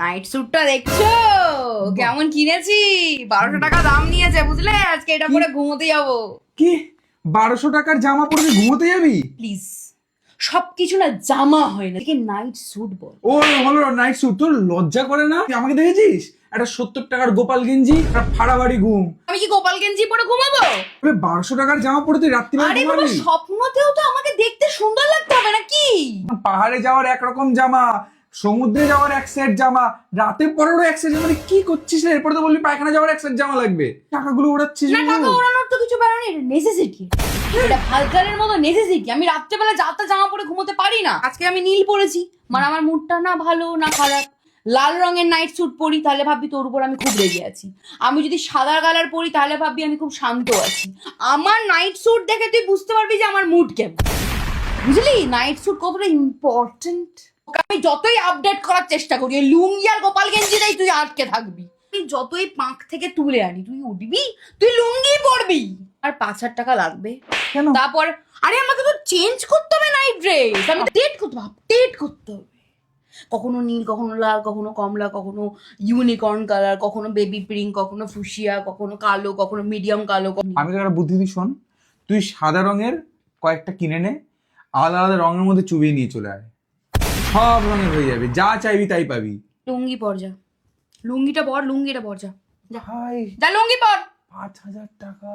Night স্যুটটা দেখছো কেমন কিনেছি? 1200 টাকা দাম নিয়েছে বুঝলে। আজকে এটা পরে ঘুমোতে যাবো। কি 1200 টাকার জামা পরে ঘুমোতে যাবি? প্লিজ, সবকিছু না জামা হয় না, নাইট স্যুট বল। ও হলো নাইট স্যুট, তোর লজ্জা করে না? তুই আমাকে দেখেছিস একটা 70 টাকার গোপাল গেঞ্জি আর ফাড়াবাড়ি ঘুম? আমি কি গোপাল গেঞ্জি পরে ঘুমাবো? 1200 টাকার জামা পরে তুই রাত্রিবেলা আরে বাবা, ঘুমাবি? স্বপ্নতেও তো আমাকে দেখতে সুন্দর লাগতে হবে নাকি? পাহাড়ে যাওয়ার একরকম জামা, সমুদ্রে যাওয়ার এক সেট জামা, রাতে পরেরও এক সেট জামা। মানে কি করছিস রে? এরপরে তো বললি পায়খানা যাওয়ার এক সেট জামা লাগবে। টাকাগুলো ওড়াচ্ছিস না, টাকা ওড়ানোর তো কিছু ব্যাপার নেই, নেসেসিটি। এটা ভালকারের মতো নেসেসিটি। আমি রাত্রেবেলা যাতা জামা পরে ঘুমোতে পারি না। আজকে আমি নীল পরেছি, মানে আমার মুডটা না ভালো না খারাপ। লাল রঙের নাইট স্যুট পরি তাহলে ভাববি তোর উপর আমি খুব রেগে আছি। আমি যদি সাদা কালার পরি তাহলে ভাববি আমি খুব শান্ত আছি। আমার নাইট স্যুট দেখে তুই বুঝতে পারবি যে আমার মুড কেমন। বুঝলি নাইট স্যুট কতটা ইম্পর্টেন্ট। আমি যতই আপডেট করার চেষ্টা করি ওই লুঙ্গি আর গোপাল গেঞ্জিতেই তুই আটকে থাকবি। তুই যতই পাঁক থেকে তুলে আনি তুই উঠবি, তুই লুঙ্গি পরবি। আর 5,000 টাকা লাগবে। কেন? তারপর আরে আমাকে তো চেঞ্জ করতে হবে নাইট ড্রেস। আমি আপডেট করতে হবে, আপডেট করতে হবে। কখনো নীল, কখনো লাল, কখনো কমলা, কখনো ইউনিকর্ন কালার, কখনো বেবি পিঙ্ক, কখনো ফুসিয়া, কখনো কালো, কখনো মিডিয়াম কালো। আমি তোর একটা বুদ্ধি দিই, শোন। তুই সাদা রঙের কয়েকটা কিনে নে, আলাদা আলাদা রঙের মধ্যে চুবিয়ে নিয়ে চলে আয়। সব রঙের হয়ে যাবে, যা চাইবি তাই পাবি। লুঙ্গি পর যা, লুঙ্গিটা পর, লুঙ্গিটা পর যা। ভাই যা লুঙ্গি পর। 5,000 টাকা।